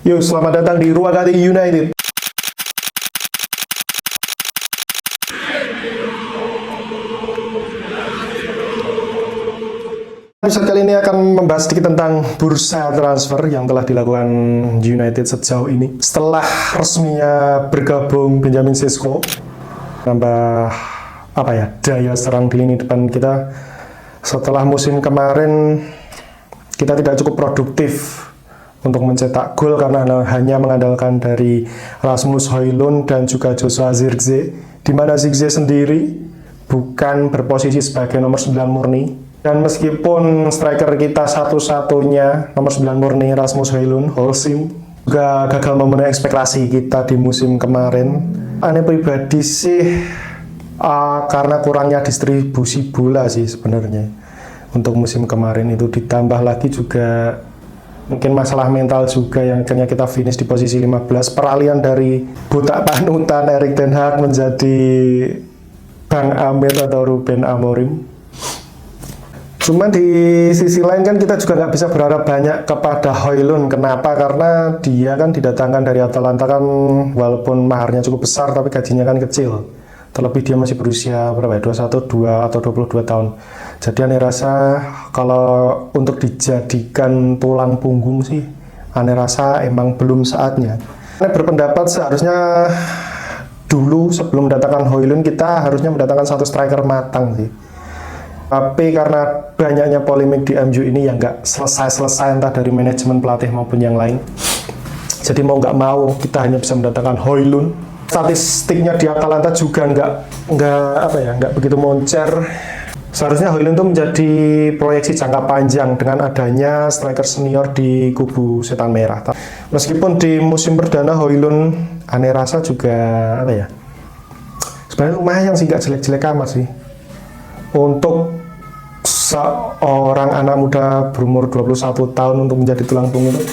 Yo, selamat datang di Ruwagati United. Episode kali ini akan membahas sedikit tentang bursa transfer yang telah dilakukan United sejauh ini. Setelah resminya bergabung Benjamin Sesko, nambah daya serang di lini depan kita. Setelah musim kemarin kita tidak cukup produktif untuk mencetak gol karena hanya mengandalkan dari Rasmus Højlund dan juga Joshua Zirkzee, di mana Zirkzee sendiri bukan berposisi sebagai nomor 9 murni. Dan meskipun striker kita satu-satunya nomor 9 murni Rasmus Højlund, Holcim, juga gagal memenuhi ekspektasi kita di musim kemarin. Aneh pribadi sih karena kurangnya distribusi bola sih sebenarnya untuk musim kemarin itu, ditambah lagi juga mungkin masalah mental juga yang akhirnya kita finish di posisi 15. Peralihan dari buta panutan Erik ten Hag menjadi Bang Amir atau Ruben Amorim. Cuman di sisi lain kan kita juga nggak bisa berharap banyak kepada Højlund. Kenapa? Karena dia kan didatangkan dari Atalanta kan, walaupun maharnya cukup besar tapi gajinya kan kecil. Terlebih dia masih berusia 21, 2 atau 22 tahun. Jadi aneh rasa kalau untuk dijadikan tulang punggung sih, aneh rasa emang belum saatnya. Aneh berpendapat seharusnya dulu sebelum mendatangkan Højlund kita harusnya mendatangkan satu striker matang sih. Tapi karena banyaknya polemik di MU ini yang nggak selesai-selesai entah dari manajemen pelatih maupun yang lain. Jadi mau nggak mau kita hanya bisa mendatangkan Højlund. Statistiknya di Atalanta juga nggak begitu moncer. Seharusnya Højlund itu menjadi proyeksi jangka panjang dengan adanya striker senior di kubu setan merah. Meskipun di musim perdana Højlund aneh rasa juga sebenarnya lumayan sih, nggak jelek-jelek amat sih untuk seorang anak muda berumur 21 tahun untuk menjadi tulang punggung itu,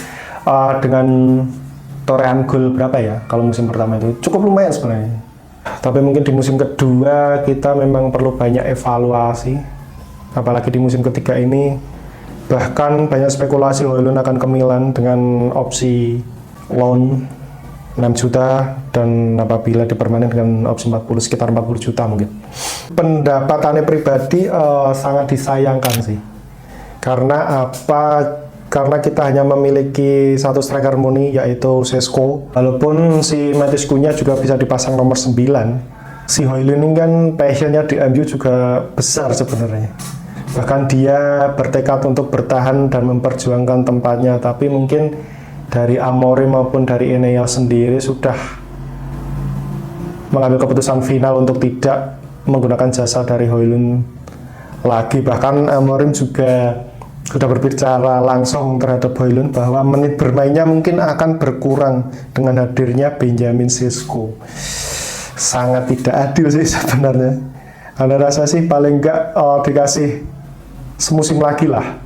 dengan torehan gol berapa ya kalau musim pertama itu cukup lumayan sebenarnya. Tapi mungkin di musim kedua kita memang perlu banyak evaluasi, apalagi di musim ketiga ini bahkan banyak spekulasi Højlund akan ke Milan dengan opsi loan 6 juta dan apabila dipermanen dengan opsi 40 sekitar 40 juta mungkin. Pendapatannya pribadi sangat disayangkan sih. Karena karena kita hanya memiliki satu striker murni yaitu Sesko. Walaupun si Mathis Cunha juga bisa dipasang nomor 9, si Højlund ini kan passionnya di MU juga besar sebenarnya. Bahkan dia bertekad untuk bertahan dan memperjuangkan tempatnya, tapi mungkin dari Amorim maupun dari Enea sendiri sudah mengambil keputusan final untuk tidak menggunakan jasa dari Højlund lagi. Bahkan Amorim juga sudah berbicara langsung terhadap Højlund bahwa menit bermainnya mungkin akan berkurang dengan hadirnya Benjamin Sesko. Sangat tidak adil sih sebenarnya. Anda rasa sih paling nggak dikasih semusim lagi lah.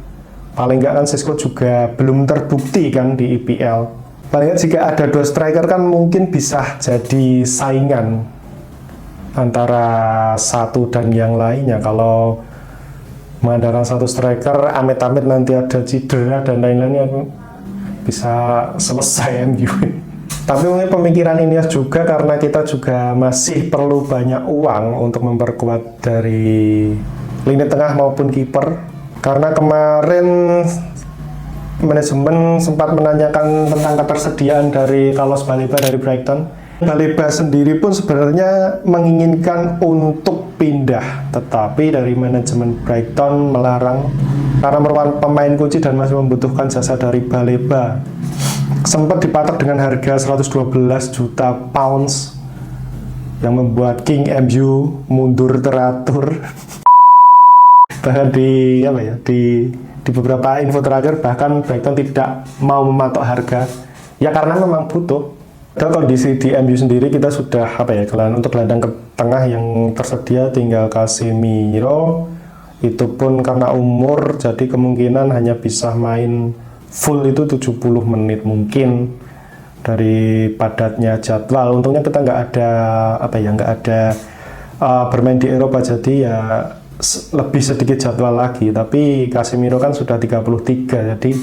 Paling nggak kan Sesko juga belum terbukti kan di IPL. Paling nggak jika ada dua striker kan mungkin bisa jadi saingan antara satu dan yang lainnya. Kalau mengandalkan satu striker, amit-amit nanti ada cedera dan lain-lainnya, bisa selesai MU. Tapi mungkin pemikiran ini juga karena kita juga masih perlu banyak uang untuk memperkuat dari lini tengah maupun kiper. Karena kemarin manajemen sempat menanyakan tentang ketersediaan dari Carlos Baleba dari Brighton. Baleba sendiri pun sebenarnya menginginkan untuk pindah, tetapi dari manajemen Brighton melarang karena merupakan pemain kunci dan masih membutuhkan jasa dari Baleba. Sempat dipatok dengan harga 112 juta pounds yang membuat King MU mundur teratur. Bahkan di beberapa info terakhir bahkan Brighton tidak mau mematok harga ya karena memang butuh. Dan kondisi di MU sendiri kita sudah untuk gelandang ke tengah yang tersedia tinggal Casemiro, itu pun karena umur jadi kemungkinan hanya bisa main full itu 70 menit mungkin dari padatnya jadwal. Untungnya kita nggak ada bermain di Eropa, jadi ya lebih sedikit jadwal lagi. Tapi Casemiro kan sudah 33, jadi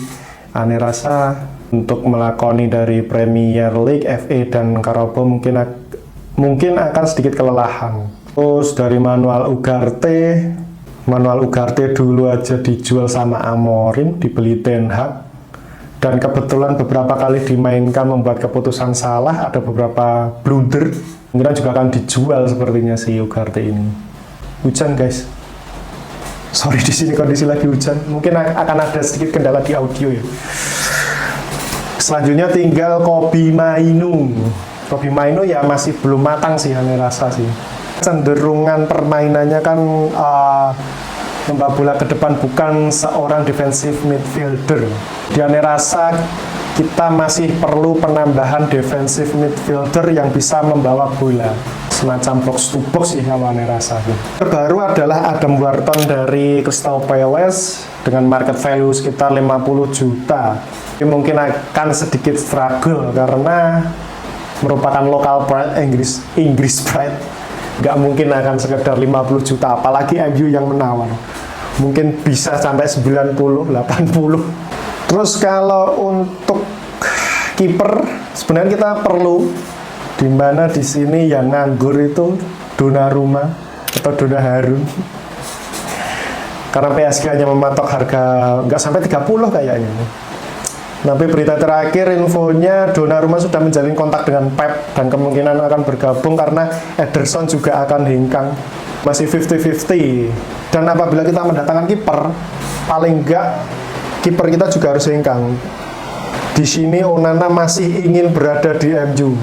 aneh rasa untuk melakoni dari Premier League, FA dan Carabao mungkin akan sedikit kelelahan. Terus dari Manuel Ugarte dulu aja dijual sama Amorim, dibeli Ten Hag, dan kebetulan beberapa kali dimainkan membuat keputusan salah, ada beberapa blunder. Mungkin juga akan dijual sepertinya si Ugarte ini. Hujan guys, sorry di sini kondisi lagi hujan, mungkin akan ada sedikit kendala di audio ya. Selanjutnya tinggal Kobbie Mainoo ya masih belum matang sih, Ane rasa sih. Cenderungan permainannya kan membawa bola ke depan, bukan seorang defensive midfielder. Ane rasa kita masih perlu penambahan defensive midfielder yang bisa membawa bola, semacam box to box sih kalau Ane rasa. Terbaru adalah Adam Wharton dari Crystal Palace dengan market value sekitar 50 juta. Ini mungkin akan sedikit struggle karena merupakan lokal pride, Inggris pride. Nggak mungkin akan sekedar 50 juta, apalagi MU yang menawar. Mungkin bisa sampai 90, 80. Terus kalau untuk kiper, sebenarnya kita perlu, dimana di sini yang nganggur itu Donnarumma atau Donna Harun. Karena PSG hanya mematok harga nggak sampai 30 kayaknya. Tapi berita terakhir infonya Donnarumma sudah menjalin kontak dengan Pep dan kemungkinan akan bergabung karena Ederson juga akan hengkang. Masih 50-50. Dan apabila kita mendatangkan kiper, paling enggak kiper kita juga harus hengkang. Di sini Onana masih ingin berada di MU.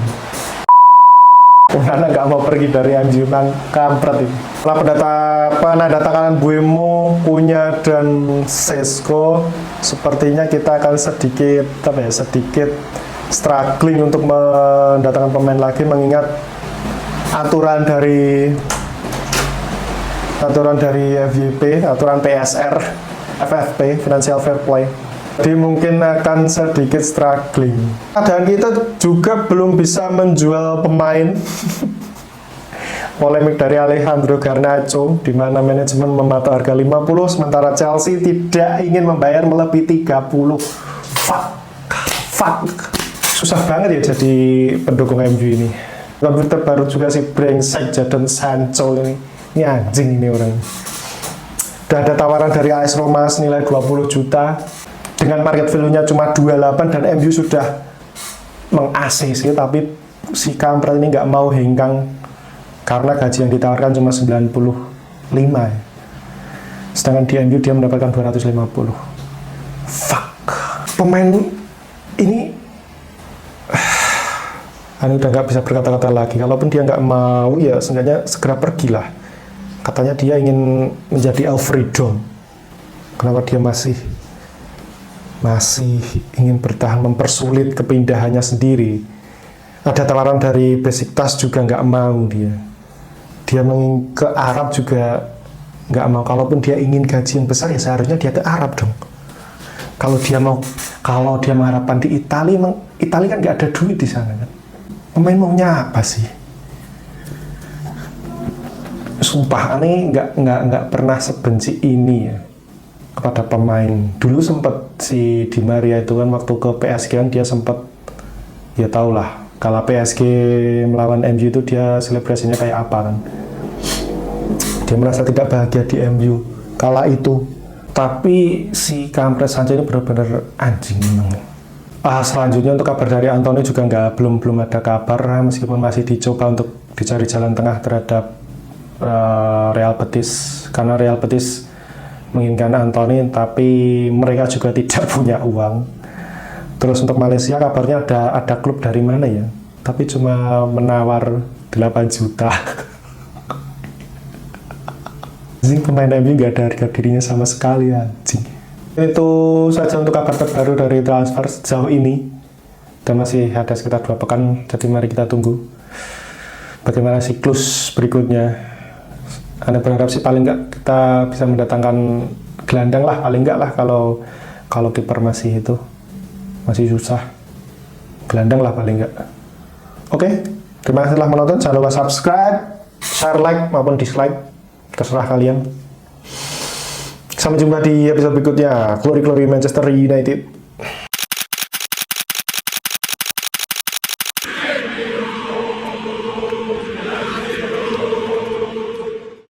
Onana nggak mau pergi dari MU, kampret ini. Setelah penandatanganan Mbeumo, Cunha dan Sesko, sepertinya kita akan sedikit struggling untuk mendatangkan pemain lagi, mengingat aturan dari FYP, aturan PSR, FFP, Financial Fair Play. Jadi mungkin akan sedikit struggling. Dan kita juga belum bisa menjual pemain. Polemik dari Alejandro Garnacho, di mana manajemen mematok harga 50, sementara Chelsea tidak ingin membayar melebihi 30. Fuck. Susah banget ya jadi pendukung MU ini. Kabar terbaru juga si brengsek Jadon Sancho ini. Ini anjing ini orang. Udah ada tawaran dari AS Roma senilai 20 juta. Dengan market value-nya cuma 28 dan MU sudah meng-AC tapi si kampret ini nggak mau hengkang karena gaji yang ditawarkan cuma 95 ya. Sedangkan di MU dia mendapatkan 250. Fuck. Pemain ini udah nggak bisa berkata-kata lagi. Kalaupun dia nggak mau ya seenggaknya segera pergilah. Katanya dia ingin menjadi Alfredo. Kenapa dia masih ingin bertahan, mempersulit kepindahannya sendiri? Ada tawaran dari Besiktas juga nggak mau dia ke Arab juga nggak mau. Kalaupun dia ingin gaji yang besar ya seharusnya dia ke Arab dong. Kalau dia mengharapkan di Italia kan nggak ada duit di sana kan. Pemain maunya apa sih? Sumpah aneh nggak pernah sebenci ini ya kepada pemain. Dulu sempat si Di Maria itu kan waktu ke PSG kan dia sempat, ya tau lah kalau PSG melawan MU itu dia selebrasinya kayak apa kan. Dia merasa tidak bahagia di MU kala itu. Tapi si kampret Sancho ini benar-benar anjing memang. Selanjutnya untuk kabar dari Anthony juga belum ada kabar, meskipun masih dicoba untuk dicari jalan tengah terhadap Real Betis, karena Real Betis menginginkan Anthony tapi mereka juga tidak punya uang. Terus untuk Malaysia kabarnya ada klub dari mana ya, tapi cuma menawar 8 juta. Anjing, pemain MU nggak ada harga dirinya sama sekali anjing. Itu saja untuk kabar terbaru dari transfer sejauh ini, dan masih ada sekitar 2 pekan, jadi mari kita tunggu bagaimana siklus berikutnya. Anda berharap sih paling nggak kita bisa mendatangkan gelandang lah, paling nggak lah. Kalau kiper masih susah, gelandang lah paling nggak. Oke, terima kasih telah menonton. Jangan lupa subscribe, share, like maupun dislike, terserah kalian. Sampai jumpa di episode berikutnya. Glory Manchester United.